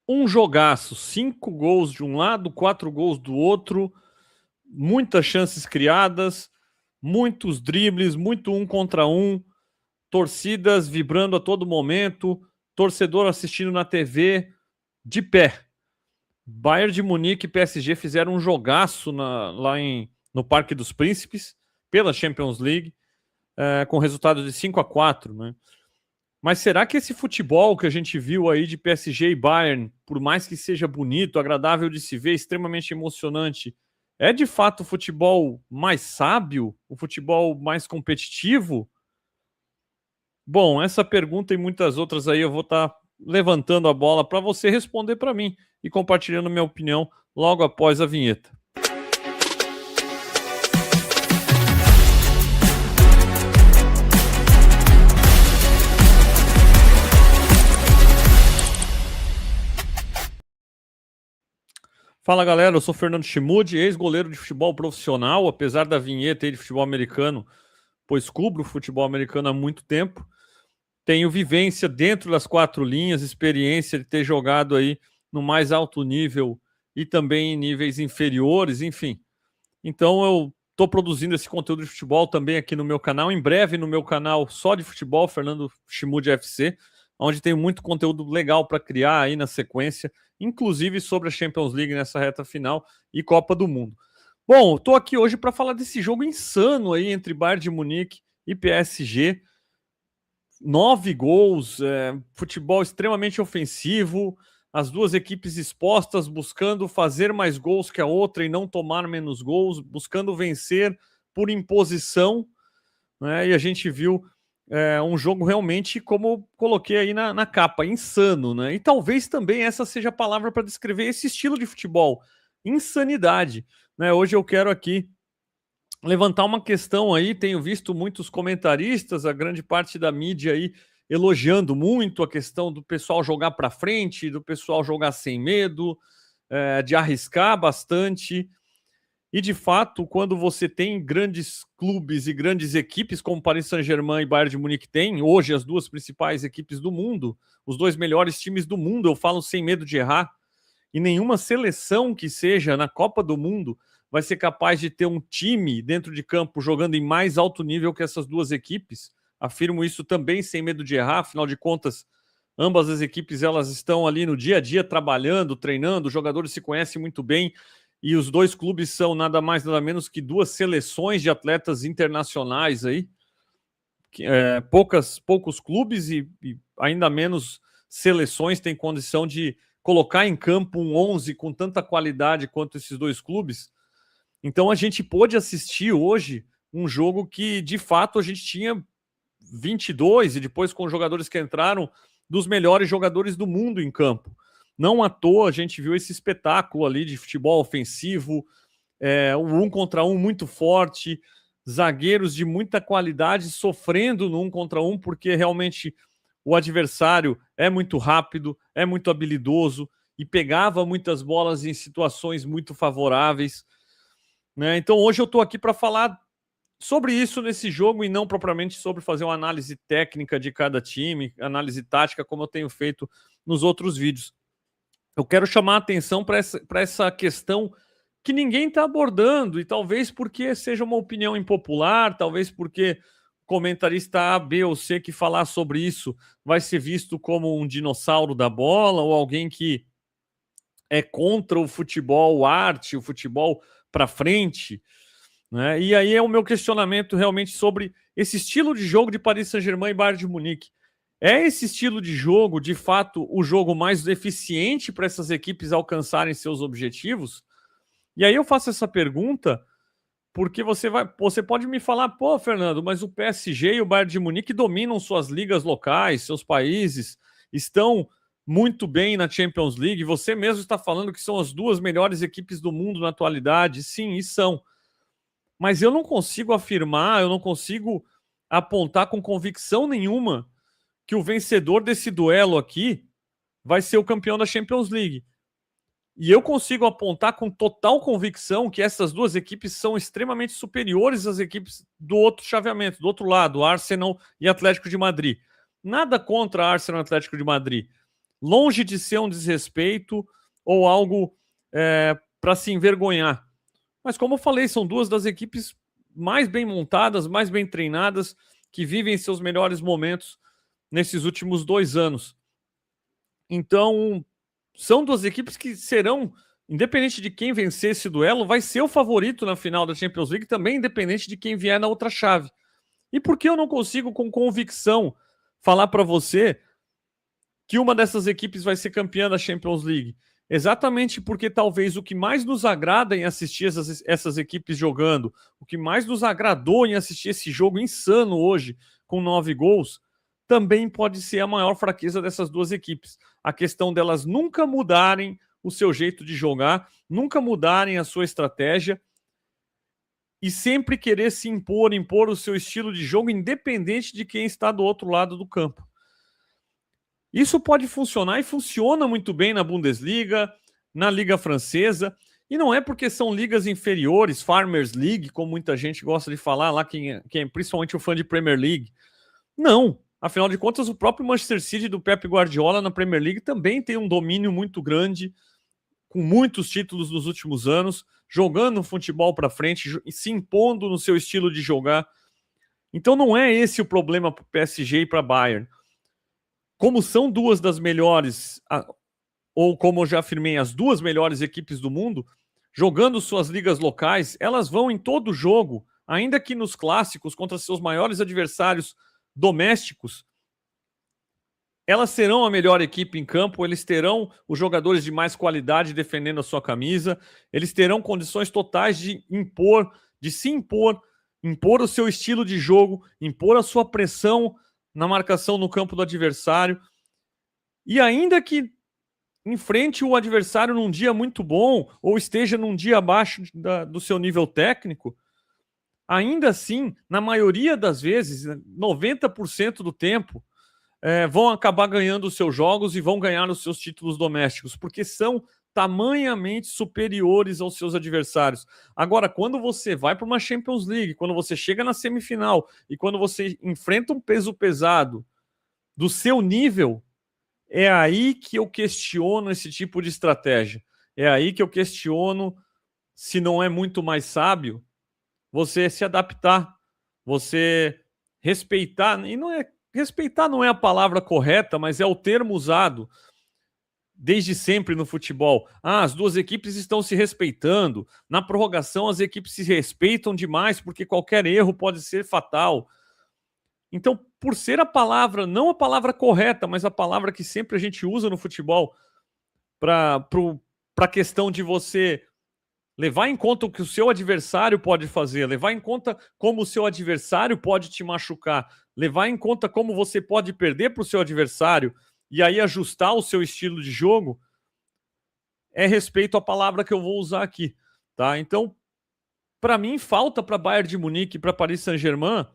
um jogaço, 5 gols de um lado, 4 gols do outro, muitas chances criadas, muitos dribles, muito um contra um, torcidas vibrando a todo momento, torcedor assistindo na TV, de pé. Bayern de Munique e PSG fizeram um jogaço no Parque dos Príncipes, pela Champions League, com resultado de 5-4, né? Mas será que esse futebol que a gente viu aí de PSG e Bayern, por mais que seja bonito, agradável de se ver, extremamente emocionante, é de fato o futebol mais sábio? O futebol mais competitivo? Bom, essa pergunta e muitas outras aí eu vou estar levantando a bola para você responder para mim e compartilhando minha opinião logo após a vinheta. Fala galera, eu sou Fernando Chimude, ex-goleiro de futebol profissional, apesar da vinheta aí de futebol americano, pois cubro o futebol americano há muito tempo. Tenho vivência dentro das 4 linhas, experiência de ter jogado aí no mais alto nível e também em níveis inferiores, enfim. Então eu estou produzindo esse conteúdo de futebol também aqui no meu canal, em breve no meu canal só de futebol, Fernando Chimude FC, onde tem muito conteúdo legal para criar aí na sequência, inclusive sobre a Champions League nessa reta final e Copa do Mundo. Bom, estou aqui hoje para falar desse jogo insano aí entre Bayern de Munique e PSG. 9 gols, futebol extremamente ofensivo, as duas equipes expostas, buscando fazer mais gols que a outra e não tomar menos gols, buscando vencer por imposição, né? E a gente viu um jogo realmente, como eu coloquei aí na capa, insano, né? E talvez também essa seja a palavra para descrever esse estilo de futebol, insanidade, né? Hoje eu quero aqui levantar uma questão aí, tenho visto muitos comentaristas, a grande parte da mídia aí elogiando muito a questão do pessoal jogar para frente, do pessoal jogar sem medo, de arriscar bastante. E de fato, quando você tem grandes clubes e grandes equipes, como Paris Saint-Germain e Bayern de Munique têm, hoje as duas principais equipes do mundo, os dois melhores times do mundo, eu falo sem medo de errar, e nenhuma seleção que seja na Copa do Mundo vai ser capaz de ter um time dentro de campo jogando em mais alto nível que essas duas equipes. Afirmo isso também sem medo de errar, afinal de contas, ambas as equipes elas estão ali no dia a dia trabalhando, treinando, os jogadores se conhecem muito bem e os dois clubes são nada mais nada menos que duas seleções de atletas internacionais aí, poucos clubes e ainda menos seleções têm condição de colocar em campo um 11 com tanta qualidade quanto esses dois clubes. Então a gente pôde assistir hoje um jogo que de fato a gente tinha 22 e depois com os jogadores que entraram dos melhores jogadores do mundo em campo. Não à toa a gente viu esse espetáculo ali de futebol ofensivo, um 1 contra 1 muito forte, zagueiros de muita qualidade sofrendo no 1 contra 1 porque realmente o adversário é muito rápido, é muito habilidoso e pegava muitas bolas em situações muito favoráveis, né? Então hoje eu estou aqui para falar sobre isso nesse jogo e não propriamente sobre fazer uma análise técnica de cada time, análise tática, como eu tenho feito nos outros vídeos. Eu quero chamar a atenção para essa questão que ninguém está abordando, e talvez porque seja uma opinião impopular, talvez porque comentarista A, B ou C que falar sobre isso vai ser visto como um dinossauro da bola ou alguém que é contra o futebol arte, o futebol para frente, né? E aí é o meu questionamento realmente sobre esse estilo de jogo de Paris Saint-Germain e Bayern de Munique. É esse estilo de jogo, de fato, o jogo mais eficiente para essas equipes alcançarem seus objetivos? E aí eu faço essa pergunta porque você pode me falar, pô, Fernando, mas o PSG e o Bayern de Munique dominam suas ligas locais, seus países, estão muito bem na Champions League. Você mesmo está falando que são as duas melhores equipes do mundo na atualidade. Sim, e são. Mas eu não consigo afirmar, eu não consigo apontar com convicção nenhuma que o vencedor desse duelo aqui vai ser o campeão da Champions League. E eu consigo apontar com total convicção que essas duas equipes são extremamente superiores às equipes do outro chaveamento, do outro lado, Arsenal e Atlético de Madrid. Nada contra Arsenal e Atlético de Madrid. longe de ser um desrespeito ou algo para se envergonhar. Mas como eu falei, são duas das equipes mais bem montadas, mais bem treinadas, que vivem seus melhores momentos nesses últimos 2 anos. Então, são duas equipes que serão, independente de quem vencer esse duelo, vai ser o favorito na final da Champions League, também independente de quem vier na outra chave. E por que eu não consigo, com convicção, falar para você que uma dessas equipes vai ser campeã da Champions League? Exatamente porque talvez o que mais nos agrada em assistir essas equipes jogando, o que mais nos agradou em assistir esse jogo insano hoje, com 9 gols, também pode ser a maior fraqueza dessas duas equipes. A questão delas nunca mudarem o seu jeito de jogar, nunca mudarem a sua estratégia e sempre querer se impor o seu estilo de jogo, independente de quem está do outro lado do campo. Isso pode funcionar e funciona muito bem na Bundesliga, na Liga Francesa, e não é porque são ligas inferiores, Farmers League, como muita gente gosta de falar lá, quem é principalmente o fã de Premier League. Não, afinal de contas, o próprio Manchester City do Pep Guardiola na Premier League também tem um domínio muito grande, com muitos títulos nos últimos anos, jogando futebol para frente, se impondo no seu estilo de jogar. Então não é esse o problema para o PSG e para Bayern. Como são duas das melhores, ou como eu já afirmei, as duas melhores equipes do mundo, jogando suas ligas locais, elas vão em todo jogo, ainda que nos clássicos, contra seus maiores adversários domésticos, elas serão a melhor equipe em campo, eles terão os jogadores de mais qualidade defendendo a sua camisa, eles terão condições totais de se impor o seu estilo de jogo, impor a sua pressão na marcação no campo do adversário. E ainda que enfrente o adversário num dia muito bom ou esteja num dia abaixo do seu nível técnico, ainda assim, na maioria das vezes, 90% do tempo, vão acabar ganhando os seus jogos e vão ganhar os seus títulos domésticos, porque são tamanhamente superiores aos seus adversários. Agora, quando você vai para uma Champions League, quando você chega na semifinal e quando você enfrenta um peso pesado do seu nível, é aí que eu questiono esse tipo de estratégia. É aí que eu questiono se não é muito mais sábio você se adaptar, você respeitar, e não é respeitar não é a palavra correta, mas é o termo usado desde sempre no futebol. As duas equipes estão se respeitando. Na prorrogação, as equipes se respeitam demais porque qualquer erro pode ser fatal. Então, por ser a palavra, não a palavra correta, mas a palavra que sempre a gente usa no futebol para a questão de você levar em conta o que o seu adversário pode fazer, levar em conta como o seu adversário pode te machucar, levar em conta como você pode perder para o seu adversário e aí ajustar o seu estilo de jogo, é respeito à palavra que eu vou usar aqui, tá? Então, para mim, falta para Bayern de Munique e para Paris Saint-Germain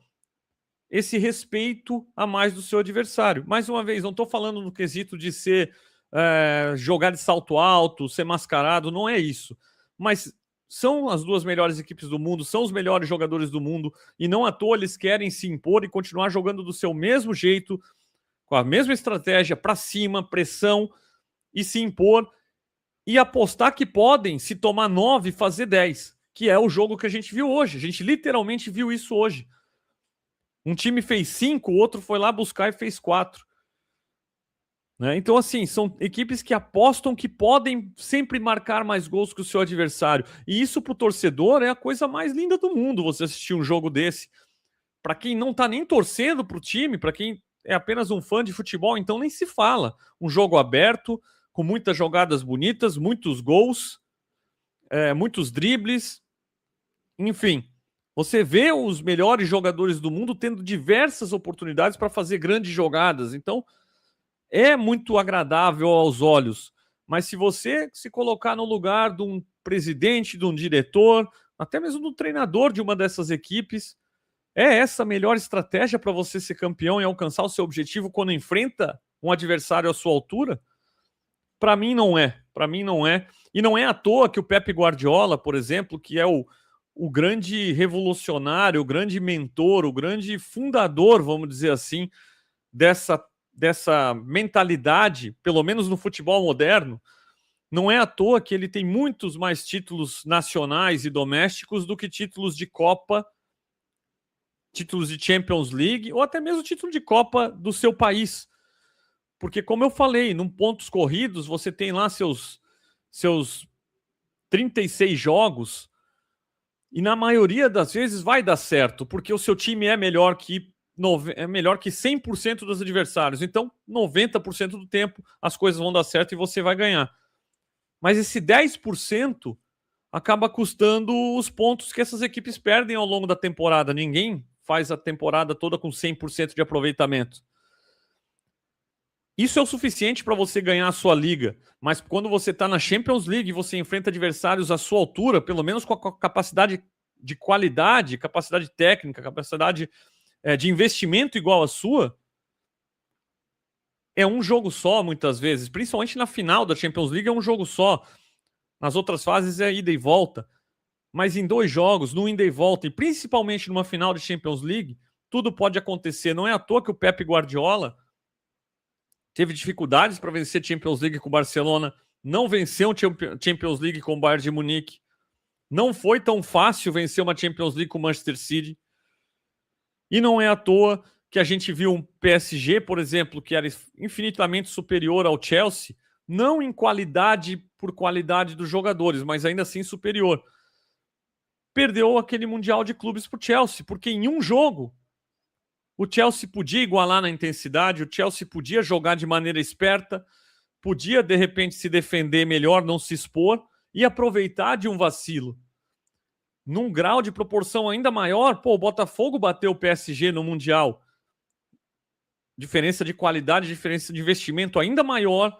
esse respeito a mais do seu adversário. Mais uma vez, não estou falando no quesito de ser jogar de salto alto, ser mascarado, não é isso. Mas são as duas melhores equipes do mundo, são os melhores jogadores do mundo, e não à toa eles querem se impor e continuar jogando do seu mesmo jeito, com a mesma estratégia, para cima, pressão, e se impor, e apostar que podem, se tomar 9, fazer 10, que é o jogo que a gente viu hoje. A gente literalmente viu isso hoje. Um time fez 5, o outro foi lá buscar e fez 4. Né? Então, assim, são equipes que apostam que podem sempre marcar mais gols que o seu adversário. E isso, para o torcedor, é a coisa mais linda do mundo, você assistir um jogo desse. Para quem não está nem torcendo para o time, para quem é apenas um fã de futebol, então nem se fala. Um jogo aberto, com muitas jogadas bonitas, muitos gols, muitos dribles. Enfim, você vê os melhores jogadores do mundo tendo diversas oportunidades para fazer grandes jogadas. Então, é muito agradável aos olhos. Mas se você se colocar no lugar de um presidente, de um diretor, até mesmo do treinador de uma dessas equipes, é essa a melhor estratégia para você ser campeão e alcançar o seu objetivo quando enfrenta um adversário à sua altura? Para mim não é. Para mim não é. E não é à toa que o Pep Guardiola, por exemplo, que é o grande revolucionário, o grande mentor, o grande fundador, vamos dizer assim, dessa dessa mentalidade, pelo menos no futebol moderno. Não é à toa que ele tem muitos mais títulos nacionais e domésticos do que títulos de Copa, títulos de Champions League ou até mesmo título de Copa do seu país. Porque, como eu falei, num pontos corridos, você tem lá seus 36 jogos e na maioria das vezes vai dar certo, porque o seu time é melhor que 100% dos adversários. Então, 90% do tempo as coisas vão dar certo e você vai ganhar. Mas esse 10% acaba custando os pontos que essas equipes perdem ao longo da temporada. Ninguém faz a temporada toda com 100% de aproveitamento. Isso é o suficiente para você ganhar a sua liga, mas quando você está na Champions League e você enfrenta adversários à sua altura, pelo menos com a capacidade de qualidade, capacidade técnica, capacidade de investimento igual à sua, é um jogo só muitas vezes, principalmente na final da Champions League é um jogo só. Nas outras fases é ida e volta. Mas em 2 jogos, no ida e volta, e principalmente numa final de Champions League, tudo pode acontecer. Não é à toa que o Pep Guardiola teve dificuldades para vencer Champions League com o Barcelona, não venceu Champions League com o Bayern de Munique, não foi tão fácil vencer uma Champions League com o Manchester City, e não é à toa que a gente viu um PSG, por exemplo, que era infinitamente superior ao Chelsea, não em qualidade por qualidade dos jogadores, mas ainda assim superior. Perdeu aquele Mundial de Clubes para o Chelsea, porque em um jogo o Chelsea podia igualar na intensidade, o Chelsea podia jogar de maneira esperta, podia de repente se defender melhor, não se expor e aproveitar de um vacilo. Num grau de proporção ainda maior, o Botafogo bateu o PSG no Mundial. Diferença de qualidade, diferença de investimento ainda maior,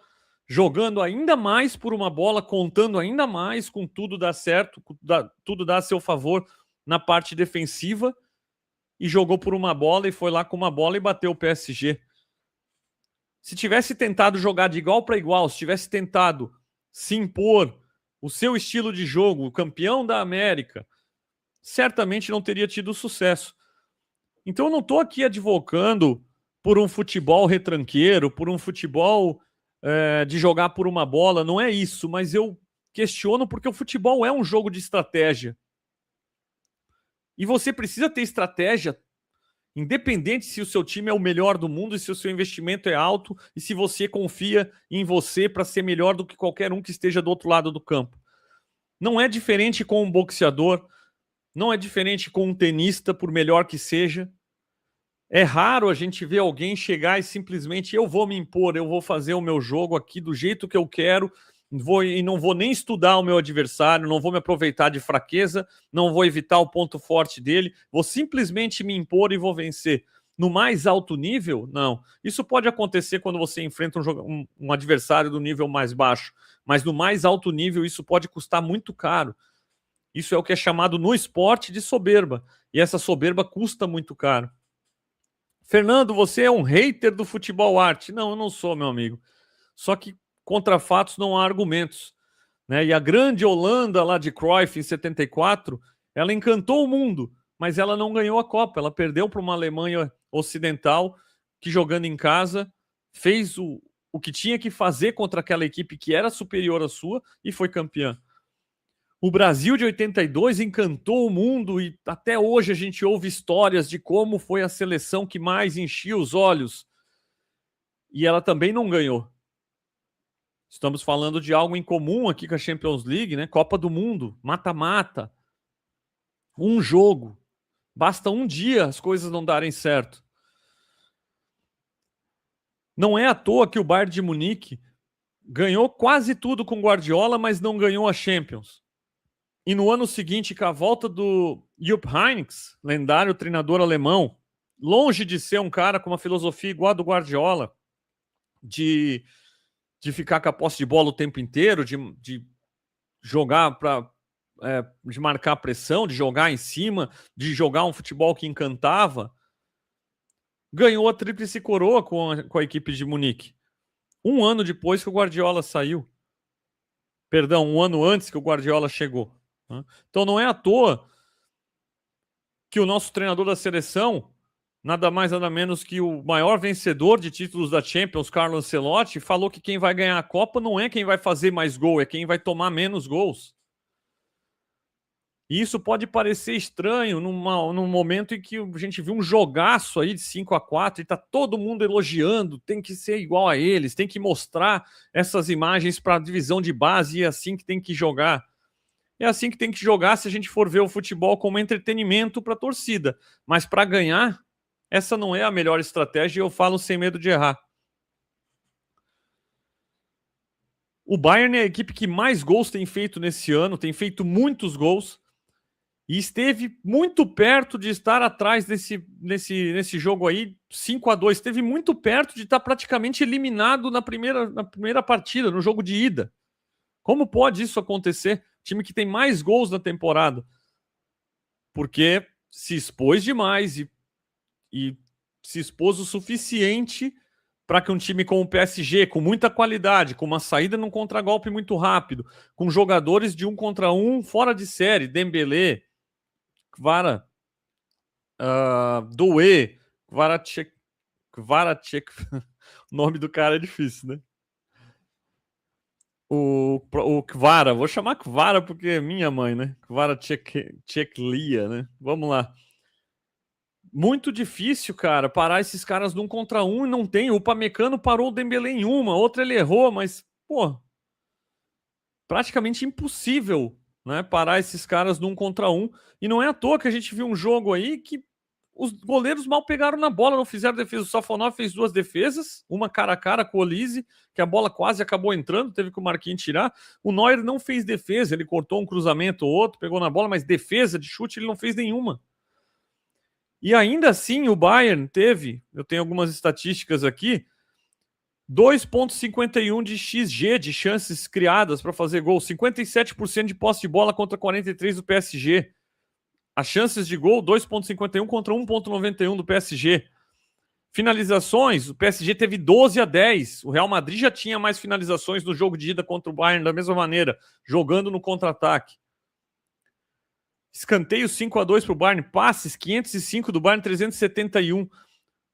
jogando ainda mais por uma bola, contando ainda mais com tudo dar certo, tudo dar a seu favor na parte defensiva, e jogou por uma bola e foi lá com uma bola e bateu o PSG. Se tivesse tentado jogar de igual para igual, se tivesse tentado se impor o seu estilo de jogo, o campeão da América, certamente não teria tido sucesso. Então eu não estou aqui advocando por um futebol retranqueiro, por um futebol de jogar por uma bola, não é isso, mas eu questiono porque o futebol é um jogo de estratégia. E você precisa ter estratégia, independente se o seu time é o melhor do mundo e se o seu investimento é alto e se você confia em você para ser melhor do que qualquer um que esteja do outro lado do campo. Não é diferente com um boxeador, não é diferente com um tenista, por melhor que seja. É raro a gente ver alguém chegar e simplesmente eu vou me impor, eu vou fazer o meu jogo aqui do jeito que eu quero, e não vou nem estudar o meu adversário, não vou me aproveitar de fraqueza, não vou evitar o ponto forte dele, vou simplesmente me impor e vou vencer. No mais alto nível, não. Isso pode acontecer quando você enfrenta um adversário do nível mais baixo, mas no mais alto nível isso pode custar muito caro. Isso é o que é chamado no esporte de soberba, e essa soberba custa muito caro. Fernando, você é um hater do futebol arte. Não, eu não sou, meu amigo. Só que contra fatos não há argumentos. Né? E a grande Holanda lá de Cruyff em 74, ela encantou o mundo, mas ela não ganhou a Copa. Ela perdeu para uma Alemanha ocidental que, jogando em casa, fez o que tinha que fazer contra aquela equipe que era superior à sua e foi campeã. O Brasil de 82 encantou o mundo e até hoje a gente ouve histórias de como foi a seleção que mais enchia os olhos. E ela também não ganhou. Estamos falando de algo em comum aqui com a Champions League, né? Copa do Mundo, mata-mata. Um jogo. Basta um dia as coisas não darem certo. Não é à toa que o Bayern de Munique ganhou quase tudo com Guardiola, mas não ganhou a Champions. E no ano seguinte, com a volta do Jupp Heynckes, lendário treinador alemão, longe de ser um cara com uma filosofia igual a do Guardiola, de ficar com a posse de bola o tempo inteiro, de jogar de marcar pressão, de jogar em cima, de jogar um futebol que encantava, ganhou a tríplice coroa com a equipe de Munique. Um ano depois que o Guardiola saiu. Perdão, um ano antes que o Guardiola chegou. Então não é à toa que o nosso treinador da seleção nada mais nada menos que o maior vencedor de títulos da Champions, Carlo Ancelotti, falou que quem vai ganhar a Copa não é quem vai fazer mais gol, é quem vai tomar menos gols. E isso pode parecer estranho num momento em que a gente viu um jogaço aí de 5-4 e tá todo mundo elogiando, tem que ser igual a eles, tem que mostrar essas imagens para a divisão de base e é assim que tem que jogar. É assim que tem que jogar se a gente for ver o futebol como entretenimento para a torcida. Mas para ganhar, essa não é a melhor estratégia e eu falo sem medo de errar. O Bayern é a equipe que mais gols tem feito nesse ano, tem feito muitos gols. E esteve muito perto de estar atrás nesse jogo aí, 5-2. Esteve muito perto de estar praticamente eliminado na primeira partida, no jogo de ida. Como pode isso acontecer? Time que tem mais gols na temporada. Porque se expôs demais e se expôs o suficiente para que um time como o PSG, com muita qualidade, com uma saída num contragolpe muito rápido, com jogadores de 1 contra 1 fora de série, Dembélé, Kvara, Doué, Kvaratskhelia. O nome do cara é difícil, né? O Kvara, vou chamar Kvara porque é minha mãe, né? Kvaratskhelia, né? Vamos lá. Muito difícil, cara, parar esses caras num contra um e não tem. O Upamecano parou o Dembélé em uma, outra ele errou, mas, pô, praticamente impossível, né? Parar esses caras num contra um. E não é à toa que a gente viu um jogo aí que os goleiros mal pegaram na bola, não fizeram defesa. O Safonov fez 2 defesas, uma cara a cara com o Olise, que a bola quase acabou entrando, teve que o Marquinhos tirar. O Neuer não fez defesa, ele cortou um cruzamento ou outro, pegou na bola, mas defesa de chute ele não fez nenhuma. E ainda assim o Bayern teve, eu tenho algumas estatísticas aqui, 2,51 de XG, de chances criadas para fazer gol, 57% de posse de bola contra 43% do PSG. As chances de gol, 2,51 contra 1,91 do PSG. Finalizações, o PSG teve 12-10. O Real Madrid já tinha mais finalizações no jogo de ida contra o Bayern da mesma maneira, jogando no contra-ataque. Escanteio 5-2 para o Bayern, passes 505 do Bayern, 371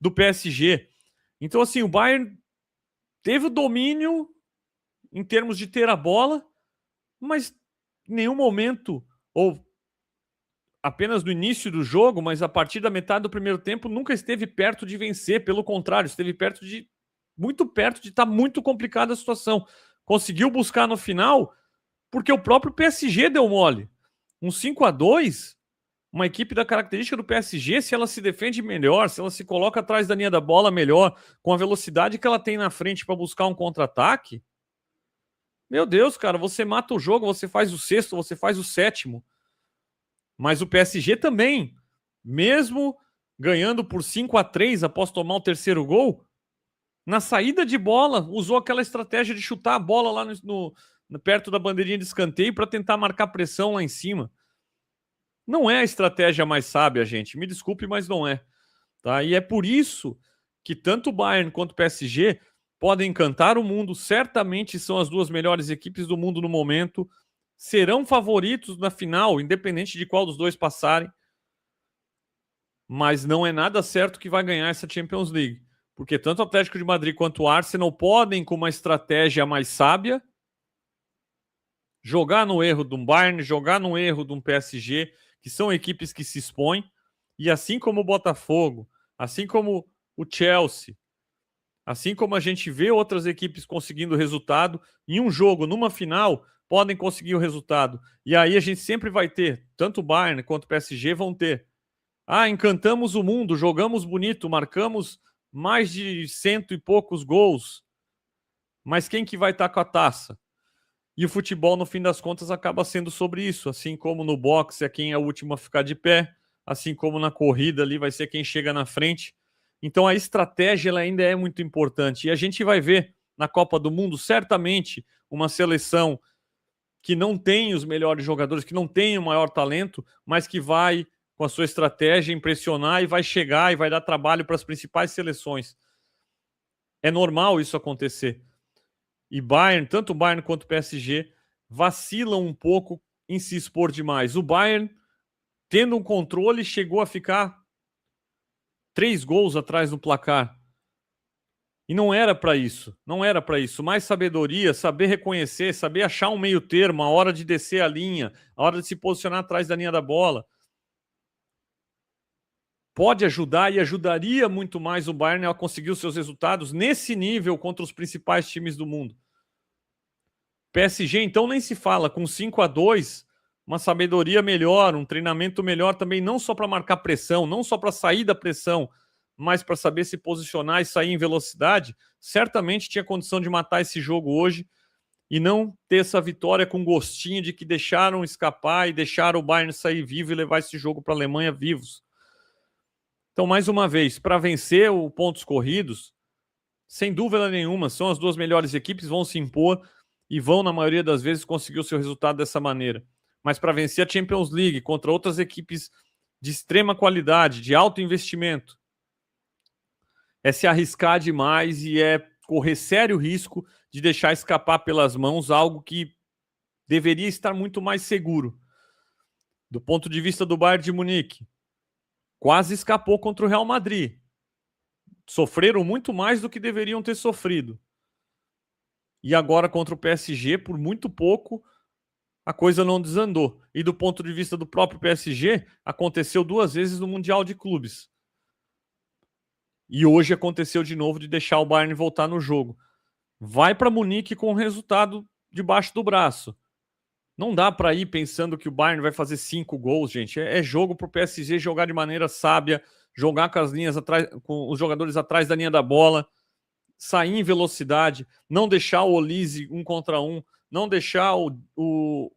do PSG. Então, assim, o Bayern teve o domínio em termos de ter a bola, mas em nenhum momento, ou apenas no início do jogo, mas a partir da metade do primeiro tempo, nunca esteve perto de vencer. Pelo contrário, esteve muito perto de estar muito complicada a situação. Conseguiu buscar no final, porque o próprio PSG deu mole. Um 5-2, uma equipe da característica do PSG, se ela se defende melhor, se ela se coloca atrás da linha da bola melhor, com a velocidade que ela tem na frente para buscar um contra-ataque, meu Deus, cara, você mata o jogo, você faz o sexto, você faz o sétimo. Mas o PSG também, mesmo ganhando por 5-3 após tomar o terceiro gol, na saída de bola, usou aquela estratégia de chutar a bola lá perto da bandeirinha de escanteio para tentar marcar pressão lá em cima. Não é a estratégia mais sábia, gente. Me desculpe, mas não é. Tá? E é por isso que tanto o Bayern quanto o PSG podem encantar o mundo. Certamente são as duas melhores equipes do mundo no momento. Serão favoritos na final, independente de qual dos dois passarem. Mas não é nada certo que vai ganhar essa Champions League. Porque tanto o Atlético de Madrid quanto o Arsenal podem, com uma estratégia mais sábia, jogar no erro de um Bayern, jogar no erro de um PSG, que são equipes que se expõem. E assim como o Botafogo, assim como o Chelsea, assim como a gente vê outras equipes conseguindo resultado, em um jogo, numa final, podem conseguir o resultado. E aí a gente sempre vai ter, tanto o Bayern quanto o PSG vão ter. Encantamos o mundo, jogamos bonito, marcamos mais de 100 e poucos gols. Mas quem que vai estar com a taça? E o futebol, no fim das contas, acaba sendo sobre isso. Assim como no boxe é quem é o último a ficar de pé, assim como na corrida ali vai ser quem chega na frente. Então a estratégia ela ainda é muito importante. E a gente vai ver na Copa do Mundo, certamente, uma seleção que não tem os melhores jogadores, que não tem o maior talento, mas que vai, com a sua estratégia, impressionar e vai chegar e vai dar trabalho para as principais seleções. É normal isso acontecer. E Bayern, tanto o Bayern quanto o PSG, vacilam um pouco em se expor demais. O Bayern, tendo um controle, chegou a ficar 3 gols atrás no placar. E não era para isso, não era para isso. Mais sabedoria, saber reconhecer, saber achar um meio termo, a hora de descer a linha, a hora de se posicionar atrás da linha da bola. Pode ajudar e ajudaria muito mais o Bayern a conseguir os seus resultados nesse nível contra os principais times do mundo. PSG, então, nem se fala, com 5-2, uma sabedoria melhor, um treinamento melhor também, não só para marcar pressão, não só para sair da pressão, mas para saber se posicionar e sair em velocidade, certamente tinha condição de matar esse jogo hoje e não ter essa vitória com gostinho de que deixaram escapar e deixaram o Bayern sair vivo e levar esse jogo para a Alemanha vivos. Então, mais uma vez, para vencer o pontos corridos, sem dúvida nenhuma, são as duas melhores equipes, vão se impor e vão, na maioria das vezes, conseguir o seu resultado dessa maneira. Mas para vencer a Champions League contra outras equipes de extrema qualidade, de alto investimento, é se arriscar demais e é correr sério risco de deixar escapar pelas mãos algo que deveria estar muito mais seguro. Do ponto de vista do Bayern de Munique, quase escapou contra o Real Madrid. Sofreram muito mais do que deveriam ter sofrido. E agora contra o PSG, por muito pouco, a coisa não desandou. E do ponto de vista do próprio PSG, aconteceu 2 vezes no Mundial de Clubes. E hoje aconteceu de novo de deixar o Bayern voltar no jogo. Vai para Munique com o resultado debaixo do braço. Não dá para ir pensando que o Bayern vai fazer 5 gols, gente. É jogo para o PSG jogar de maneira sábia, jogar com as linhas atrás, com os jogadores atrás da linha da bola, sair em velocidade, não deixar o Olise 1 contra 1, não deixar o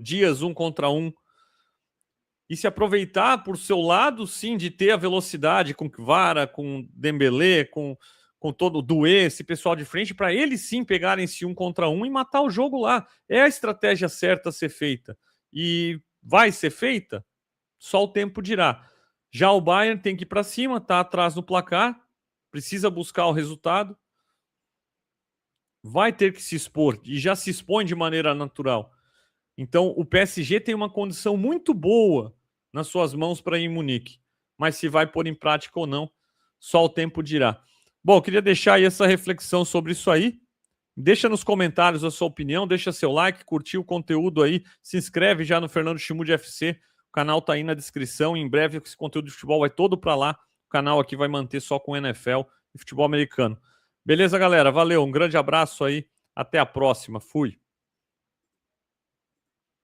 Dias 1 contra 1. E se aproveitar por seu lado, sim, de ter a velocidade com Kvara, com Dembélé, com todo o Doué, esse pessoal de frente, para eles sim pegarem esse 1 contra 1 e matar o jogo lá. É a estratégia certa a ser feita. E vai ser feita? Só o tempo dirá. Já o Bayern tem que ir para cima, está atrás no placar, precisa buscar o resultado, vai ter que se expor, e já se expõe de maneira natural. Então, o PSG tem uma condição muito boa nas suas mãos para ir em Munique. Mas se vai pôr em prática ou não, só o tempo dirá. Bom, queria deixar aí essa reflexão sobre isso aí. Deixa nos comentários a sua opinião, deixa seu like, curtir o conteúdo aí, se inscreve já no Fernando Chimude FC. O canal tá aí na descrição. Em breve esse conteúdo de futebol vai todo para lá. O canal aqui vai manter só com NFL e futebol americano. Beleza, galera? Valeu, um grande abraço aí. Até a próxima. Fui.